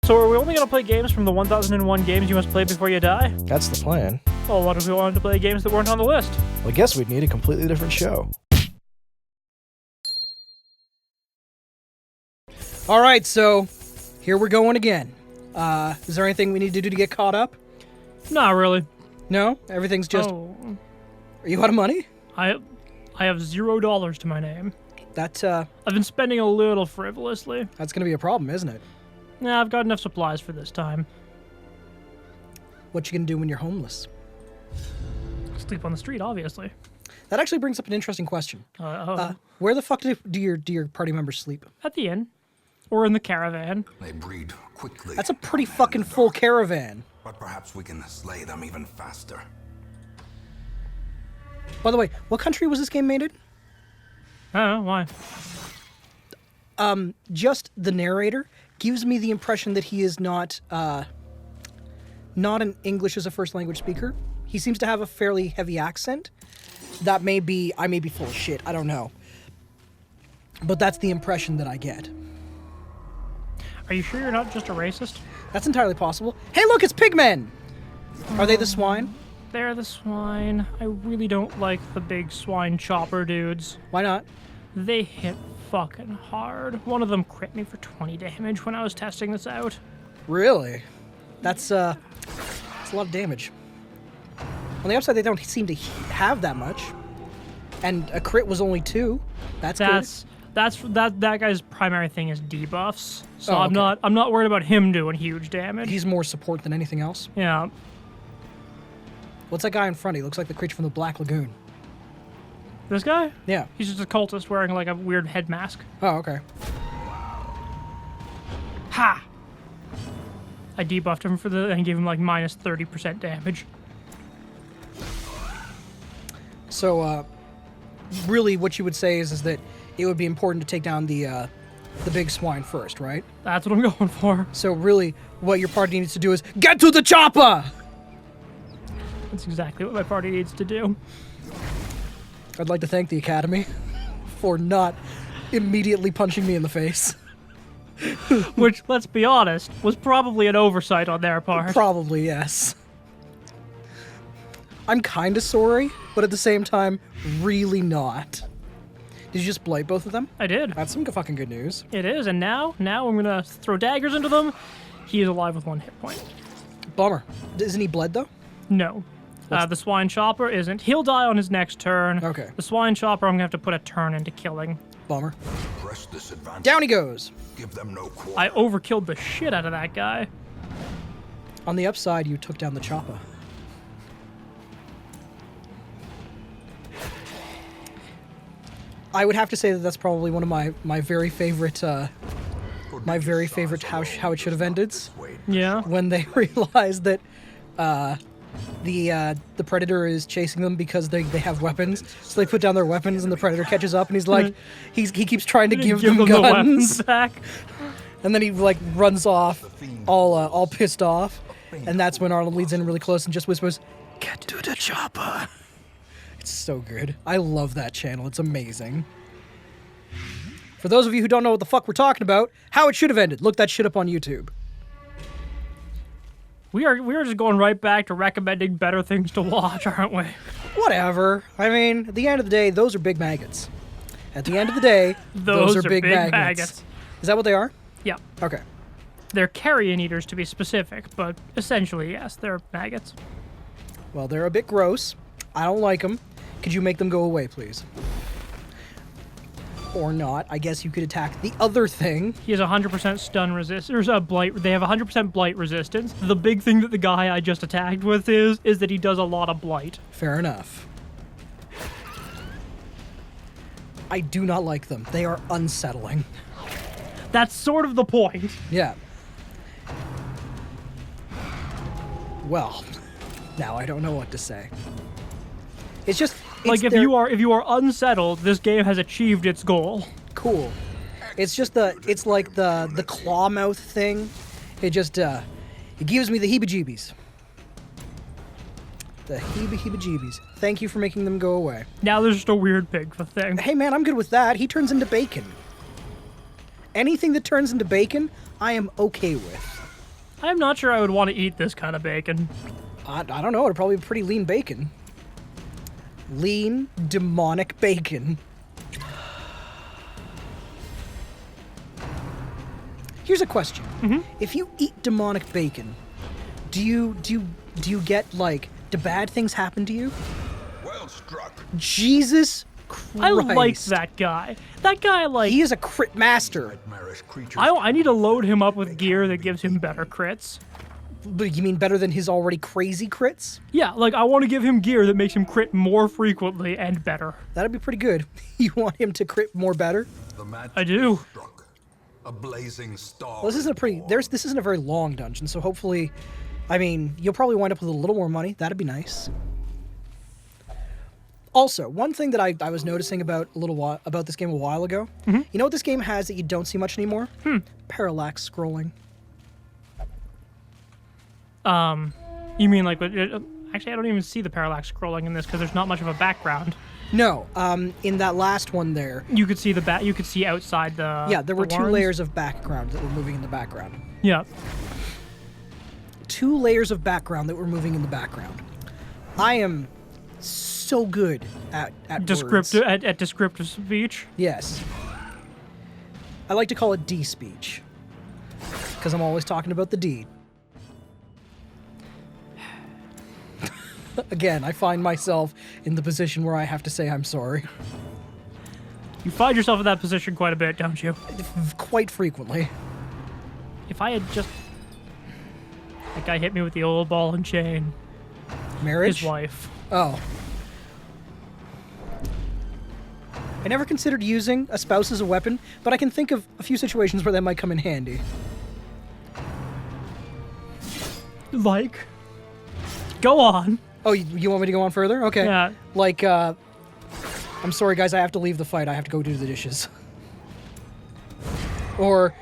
So are we only going to play games from the 1001 games you must play before you die? That's the plan. Well, what if we wanted to play games that weren't on the list? Well, I guess we'd need a completely different show. All right, so here we're going again. Is there anything we need to do to get caught up? Not really. No? Everything's just... Oh, Are you out of money? I have $0 to my name. That, I've been spending a little frivolously. that's going to be a problem, isn't it? Nah, I've got enough supplies for this time. What you going to do when you're homeless? Sleep on the street, obviously. That actually brings up an interesting question. Where the fuck do your party members sleep? At the inn. Or in the caravan. They breed quickly. That's a pretty fucking full caravan. But perhaps we can slay them even faster. By the way, what country was this game made in? I don't know, why? Just the narrator gives me the impression that he is not an English as a first language speaker. He seems to have a fairly heavy accent. I may be full of shit, I don't know. But that's the impression that I get. Are you sure you're not just a racist? That's entirely possible. Hey look, it's pigmen! Are they the swine? They're the swine. I really don't like the big swine chopper dudes. Why not? They hit fucking hard. One of them crit me for 20 damage when I was testing this out. Really? That's a lot of damage. On the upside, they don't seem to have that much. And a crit was only 2. That's good. That guy's primary thing is debuffs. So Oh, okay. I'm not worried about him doing huge damage. He's more support than anything else. Yeah. What's that guy in front? He looks like the creature from the Black Lagoon. This guy? Yeah. He's just a cultist wearing like a weird head mask. Oh, okay. Ha! I debuffed him and gave him like minus 30% damage. So, really what you would say is that it would be important to take down the big swine first, right? That's what I'm going for. So really, what your party needs to do is get to the chopper! That's exactly what my party needs to do. I'd like to thank the Academy for not immediately punching me in the face. Which, let's be honest, was probably an oversight on their part. Probably, yes. I'm kind of sorry, but at the same time, really not. Did you just blight both of them? I did. That's some fucking good news. It is, and now I'm gonna throw daggers into them. He is alive with 1 hit point. Bummer. Isn't he bled, though? No. The swine chopper isn't. He'll die on his next turn. Okay. The swine chopper, I'm gonna have to put a turn into killing. Bummer. Press this advantage. Down he goes. Give them no quarter. I overkilled the shit out of that guy. On the upside, you took down the chopper. I would have to say that that's probably one of my very favorite how it should have ended. Yeah. When they realize that the predator is chasing them because they have weapons, so they put down their weapons and the predator catches up and he's like he keeps trying to give them the weapons guns back. and then he like runs off all pissed off, and that's when Arnold leads in really close and just whispers, "Get to the chopper." It's so good. I love that channel. It's amazing. For those of you who don't know what the fuck we're talking about, how it should have ended. Look that shit up on YouTube. We are just going right back to recommending better things to watch, aren't we? Whatever. I mean, at the end of the day, those are big maggots. At the end of the day, those are big maggots. Is that what they are? Yeah. Okay. They're carrion eaters to be specific, but essentially, yes, they're maggots. Well, they're a bit gross. I don't like them. Could you make them go away, please? Or not. I guess you could attack the other thing. He has 100% stun resist. There's a blight. They have 100% blight resistance. The big thing that the guy I just attacked with is that he does a lot of blight. Fair enough. I do not like them. They are unsettling. That's sort of the point. Yeah. Well, now I don't know what to say. It's just Like if you are unsettled, this game has achieved its goal. cool. It's just it's like the claw mouth thing. It just it gives me the heebie-jeebies. The heebie-jeebies. Thank you for making them go away. Now there's just a weird pig thing. Hey man, I'm good with that. He turns into bacon. Anything that turns into bacon, I am okay with. I'm not sure I would want to eat this kind of bacon. I don't know. It'd probably be pretty lean bacon. Lean, demonic bacon. Here's a question. If you eat demonic bacon, do you get, like, do bad things happen to you? Well struck. Jesus Christ. I like that guy. That guy, like, He is a crit master. Nightmarish creatures. I need to load him up with gear that gives him better crits. But you mean better than his already crazy crits? Yeah, like, I want to give him gear that makes him crit more frequently and better. That'd be pretty good. You want him to crit more better? The match I do. is struck. A blazing star. Well, this isn't a very long dungeon, so hopefully, I mean, you'll probably wind up with a little more money. That'd be nice. Also, one thing that I was noticing about about this game a while ago, you know what this game has that you don't see much anymore? Parallax scrolling. You mean, like, actually, I don't even see the parallax scrolling in this because there's not much of a background. No, in that last one there, You could see you could see outside the. yeah, there were two warrens. layers of background that were moving in the background. Yeah. 2 layers of background that were moving in the background. I am so good at Descriptive words. at descriptive speech. Yes. I like to call it D speech. Because I'm always talking about the D. Again, I find myself in the position where I have to say I'm sorry. You find yourself in that position quite a bit, don't you? Quite frequently. If I had just. That guy hit me with the old ball and chain. Marriage? His wife. Oh. I never considered using a spouse as a weapon, but I can think of a few situations where that might come in handy. Like. Go on. Oh, you want me to go on further? Okay. Yeah. Like, I'm sorry, guys, I have to leave the fight. I have to go do the dishes. Or,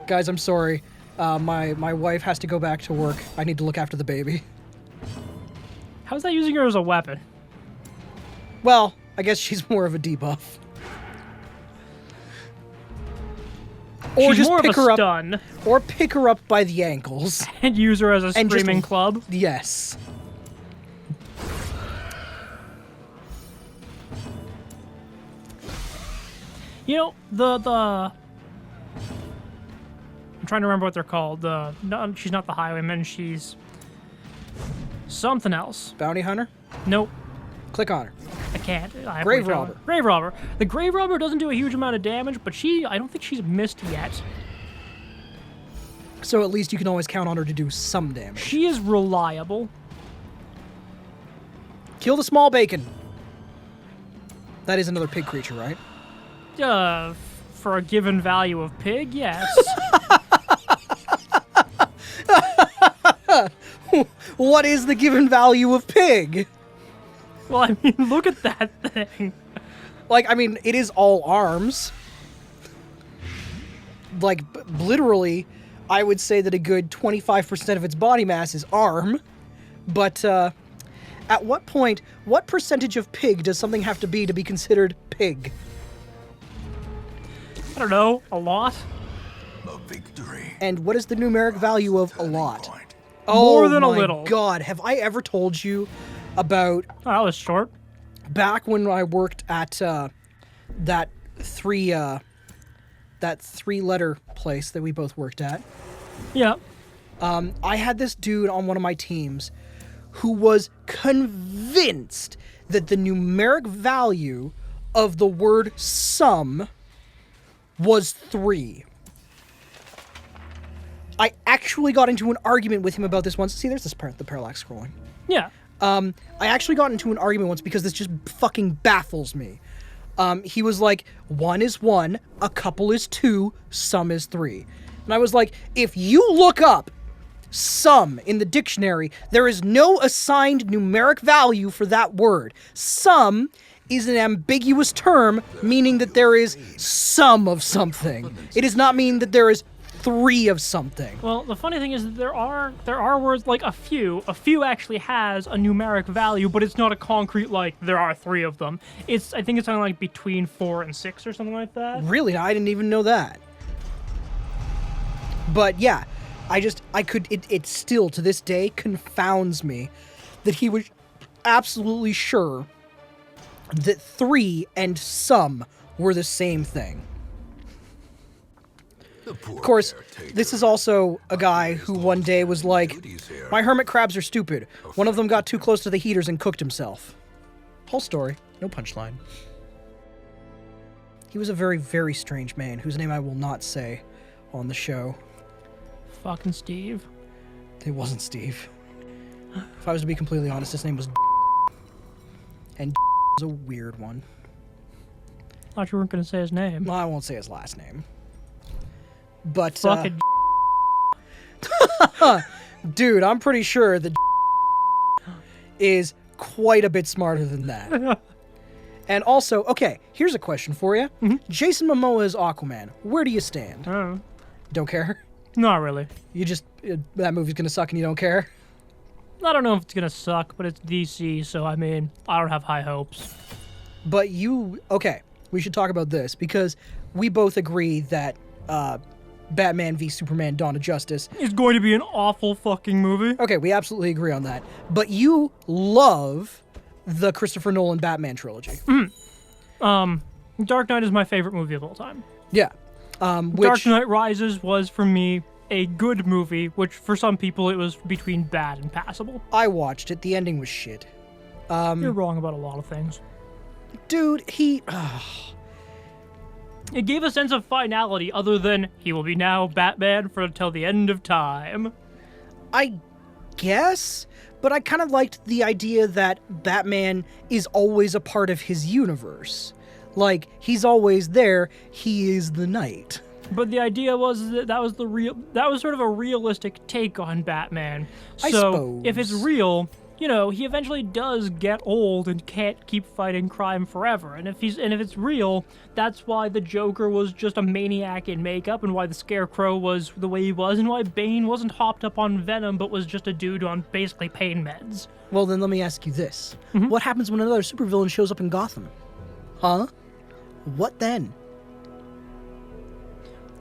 guys, I'm sorry. My wife has to go back to work. I need to look after the baby. How's that using her as a weapon? Well, I guess she's more of a debuff. Or She's just more pick of a her up, stun or pick her up by the ankles. and use her as a And just- screaming club. Yes. You know, I'm trying to remember what they're called. No, she's not the highwayman. She's something else. Bounty hunter. Nope, Click on her. I can't. I have Grave to robber. Grave robber. The grave robber doesn't do a huge amount of damage, but I don't think she's missed yet. So at least you can always count on her to do some damage. She is reliable. Kill the small bacon. That is another pig creature, right? For a given value of pig, yes. What is the given value of pig? Well, I mean, look at that thing. Like, I mean, it is all arms. Like, literally, I would say that a good 25% of its body mass is arm. But, at what point, what percentage of pig does something have to be considered pig? I don't know, a lot. A victory. And what is the numeric value of a lot? Point. More than a my little. God, have I ever told you about Oh, that was short. back when I worked at that three-letter place that we both worked at? Yeah. I had this dude on one of my teams who was convinced that the numeric value of the word sum was 3. I actually got into an argument with him about this once. See, there's the parallax scrolling. Yeah. I actually got into an argument once because this just fucking baffles me. He was like, 1 is 1, a couple is 2, sum is 3. And I was like, if you look up sum in the dictionary, there is no assigned numeric value for that word. Sum is an ambiguous term meaning that there is some of something. It does not mean that there is 3 of something. Well, the funny thing is that there are words like a few. A few actually has a numeric value, but it's not a concrete like there are 3 of them. I think it's something like between 4 and 6 or something like that. Really? I didn't even know that. But yeah, It still to this day confounds me that he was absolutely sure that 3 and some were the same thing. Of course, this is also a guy who one day was like, my hermit crabs are stupid. One of them got too close to the heaters and cooked himself. Whole story. No punchline. He was a very, very strange man whose name I will not say on the show. Fucking Steve. It wasn't Steve. If I was to be completely honest, his name was and was a weird one. Thought you weren't gonna say his name. Well, I won't say his last name. But, Fucking dude, I'm pretty sure that is quite a bit smarter than that. And also, okay, here's a question for you. Jason Momoa is Aquaman. Where do you stand? Oh, Don't care? not really. You just, that movie's gonna suck and you don't care? I don't know if it's gonna suck, but it's DC, so I mean, I don't have high hopes. But okay, we should talk about this because we both agree that Batman v Superman Dawn of Justice. It's going to be an awful fucking movie. Okay, we absolutely agree on that. But you love the Christopher Nolan Batman trilogy. Dark Knight is my favorite movie of all time. Yeah. Dark Knight Rises was, for me, a good movie, which for some people it was between bad and passable. I watched it. The ending was shit. You're wrong about a lot of things. Dude, It gave a sense of finality other than he will be now Batman for until the end of time. I guess, but I kind of liked the idea that Batman is always a part of his universe. Like, he's always there, he is the Knight. But the idea was that was sort of a realistic take on Batman. So I suppose. If it's real, you know, he eventually does get old and can't keep fighting crime forever. And if it's real, that's why the Joker was just a maniac in makeup, and why the Scarecrow was the way he was, and why Bane wasn't hopped up on Venom but was just a dude on basically pain meds. Well, then let me ask you this. What happens when another supervillain shows up in Gotham? Huh? What then?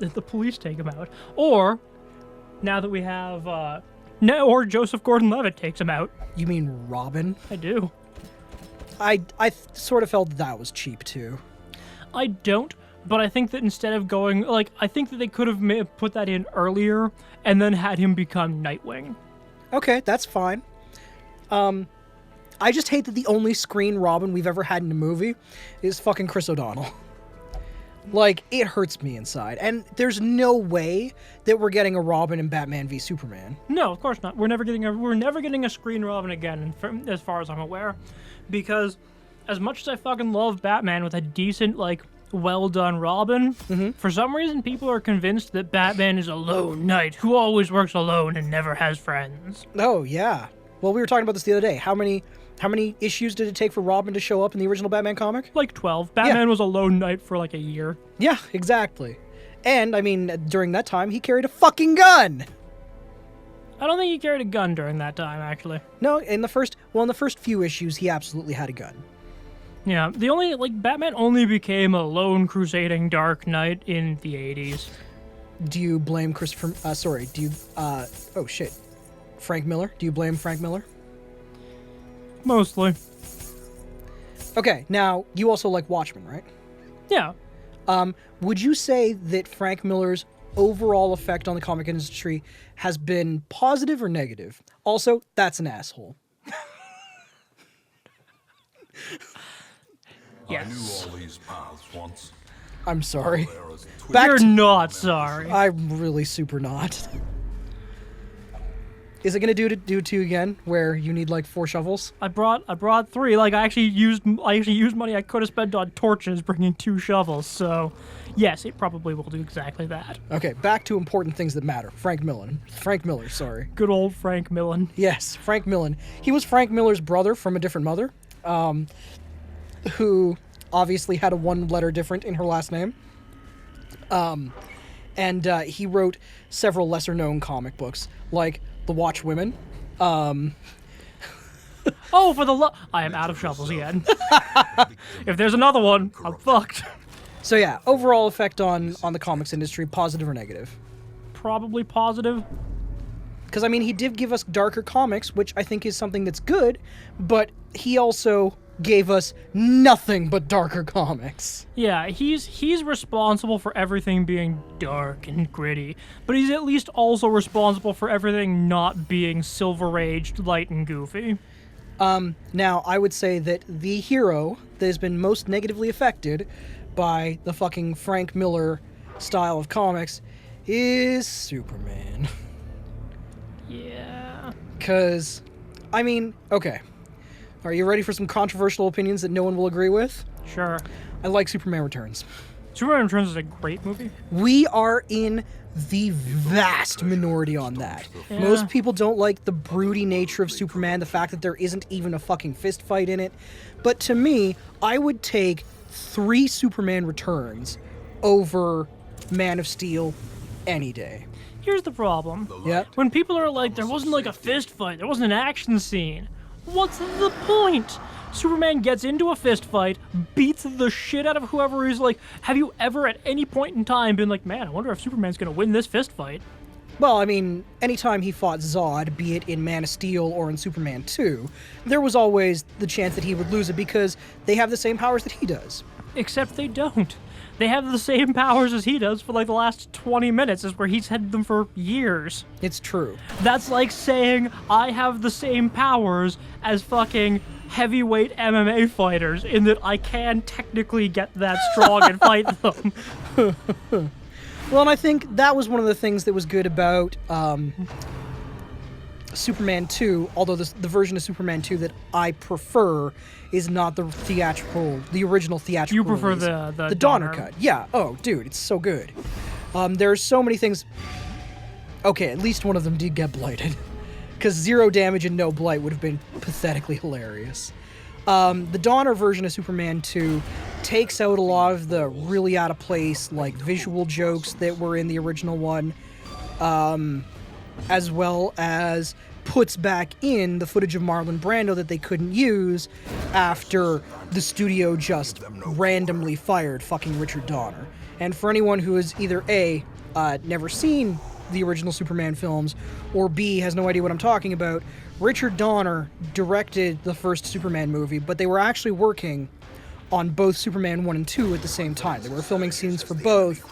The police take him out. Or, now that we have, or Joseph Gordon-Levitt takes him out. You mean Robin? I do. I sort of felt that was cheap, too. I don't, but I think that instead of going, I think that they could have put that in earlier and then had him become Nightwing. Okay, that's fine. I just hate that the only screen Robin we've ever had in a movie is fucking Chris O'Donnell. Like, it hurts me inside. And there's no way that we're getting a Robin in Batman v Superman. No, of course not. We're never getting a screen Robin again, as far as I'm aware. Because as much as I fucking love Batman with a decent, well done Robin, for some reason people are convinced that Batman is a lone knight who always works alone and never has friends. Oh, yeah. Well, we were talking about this the other day. How many issues did it take for Robin to show up in the original Batman comic? 12. Batman was a lone knight for a year. Yeah, exactly. And, I mean, during that time, he carried a fucking gun! I don't think he carried a gun during that time, actually. No, in the first few issues, he absolutely had a gun. Yeah, Batman only became a lone crusading Dark Knight in the 80s. Do you blame Frank Miller? Do you blame Frank Miller? Mostly. Okay, now, you also like Watchmen, right? Yeah. Would you say that Frank Miller's overall effect on the comic industry has been positive or negative? Also, that's an asshole. Yes. I knew all these paths once. I'm sorry. There is twist. You're not sorry. I'm really super not. Is it gonna do two again, where you need 4 shovels? I brought 3. I actually used money I could have spent on torches, bringing 2 shovels. So, yes, it probably will do exactly that. Okay, back to important things that matter. Frank Miller, sorry. Good old Frank Millen. Yes, Frank Millen. He was Frank Miller's brother from a different mother, who obviously had a 1-letter different in her last name. And he wrote several lesser-known comic books, like The Watchwomen. Oh, for the love... I am out of shovels again. If there's another one, I'm fucked. So yeah, overall effect on the comics industry, positive or negative? Probably positive. Because, I mean, he did give us darker comics, which I think is something that's good, but he also gave us nothing but darker comics. Yeah, he's responsible for everything being dark and gritty, but he's at least also responsible for everything not being silver-aged, light, and goofy. Now, I would say that the hero that has been most negatively affected by the fucking Frank Miller style of comics is Superman. Yeah. Because, I mean, okay. Are you ready for some controversial opinions that no one will agree with? Sure. I like Superman Returns. Superman Returns is a great movie. We are in the vast minority on that. Yeah. Most people don't like the broody nature of Superman, the fact that there isn't even a fucking fist fight in it. But to me, I would take 3 Superman Returns over Man of Steel any day. Here's the problem. Yeah. When people are like, there wasn't like a fist fight, there wasn't an action scene. What's the point? Superman gets into a fist fight, beats the shit out of whoever he's like. Have you ever at any point in time been like, man, I wonder if Superman's gonna win this fist fight? Well, I mean, anytime he fought Zod, be it in Man of Steel or in Superman 2, there was always the chance that he would lose it because they have the same powers that he does. Except they don't. They have the same powers as he does for like the last 20 minutes, is where he's had them for years. It's true. That's like saying I have the same powers as fucking heavyweight MMA fighters in that I can technically get that strong and fight them. Well, and I think that was one of the things that was good about Superman 2, although the version of Superman 2 that I prefer is not the original theatrical You prefer release. the Donner cut. Yeah. Oh, dude, it's so good. There's so many things. Okay, at least one of them did get blighted. Because 0 damage and no blight would have been pathetically hilarious. The Donner version of Superman 2 takes out a lot of the really out of place, like, visual jokes that were in the original one, as well as puts back in the footage of Marlon Brando that they couldn't use after the studio just randomly fired fucking Richard Donner. And for anyone who has either A, never seen the original Superman films, or B, has no idea what I'm talking about, Richard Donner directed the first Superman movie, but they were actually working on both Superman 1 and 2 at the same time. They were filming scenes for both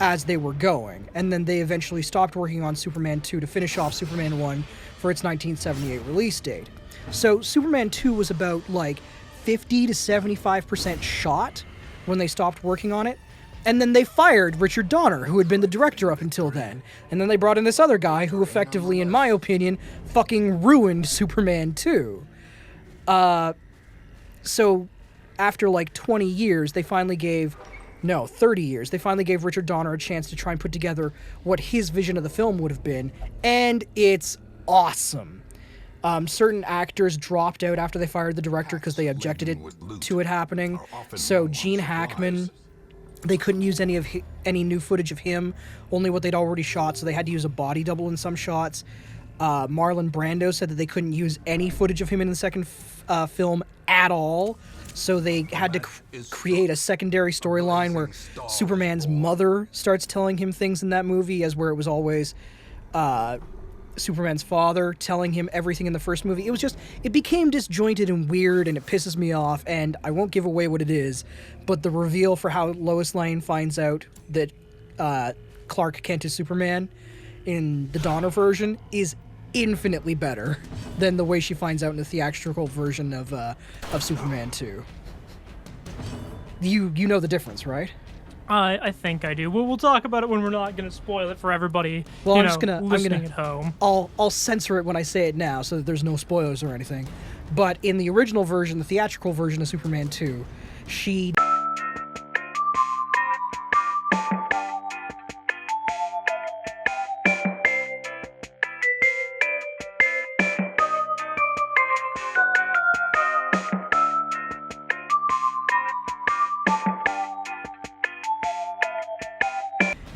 as they were going, and then they eventually stopped working on Superman 2 to finish off Superman 1 for its 1978 release date. So Superman 2 was about like 50 to 75% shot when they stopped working on it. And then they fired Richard Donner, who had been the director up until then. And then they brought in this other guy who effectively, in my opinion, fucking ruined Superman 2. So after like 20 years, 30 years, they finally gave Richard Donner a chance to try and put together what his vision of the film would have been. And it's awesome. Certain actors dropped out after they fired the director because they objected to it happening. So Gene Hackman, they couldn't use any new footage of him, only what they'd already shot, so they had to use a body double in some shots. Marlon Brando said that they couldn't use any footage of him in the second film at all, so they had to create a secondary storyline where Superman's mother starts telling him things in that movie, as where it was always Superman's father telling him everything in the first movie. It became disjointed and weird, and it pisses me off, and I won't give away what it is, but the reveal for how Lois Lane finds out that Clark Kent is Superman in the Donner version is infinitely better than the way she finds out in the theatrical version of Superman 2. You know the difference, right? I think I do. We'll talk about it when we're not going to spoil it for everybody. Well, listening at home. I'll censor it when I say it now, so that there's no spoilers or anything. But in the original version, the theatrical version of Superman 2, she.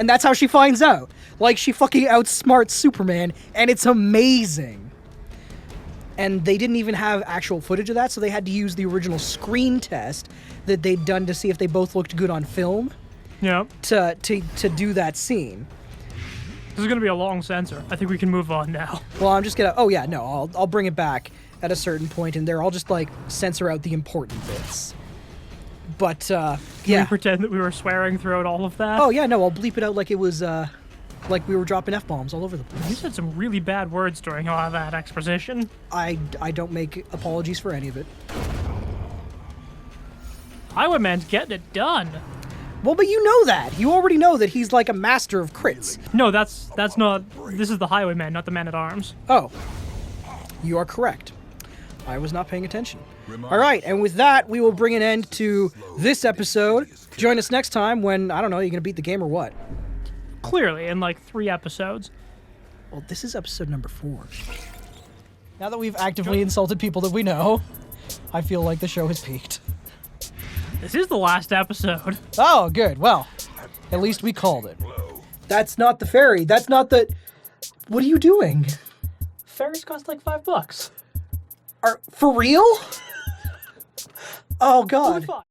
And that's how she finds out. Like, she fucking outsmarts Superman, and it's amazing. And they didn't even have actual footage of that, so they had to use the original screen test that they'd done to see if they both looked good on film. Yeah. To do that scene. This is gonna be a long censor. I think we can move on now. Well, I'm just gonna. Oh yeah, no, I'll bring it back at a certain point in there. I'll just like censor out the important bits. But Can yeah. we pretend that we were swearing throughout all of that? Oh yeah, no, I'll bleep it out like it was like we were dropping F-bombs all over the You place. said some really bad words during all of that exposition. I don't make apologies for any of it. Highwayman's getting it done. Well, but you know that. You already know that he's like a master of crits. No, that's not. This is the Highwayman, not the Man-at-Arms. Oh, you are correct. I was not paying attention. All right, and with that, we will bring an end to this episode. Join us next time when, I don't know, you're going to beat the game or what? Clearly, in like 3 episodes. Well, this is episode number 4. Now that we've actively insulted people that we know, I feel like the show has peaked. This is the last episode. Oh, good. Well, at least we called it. That's not the ferry. That's not the... What are you doing? Ferries cost like $5. For real? Oh, God. Fine.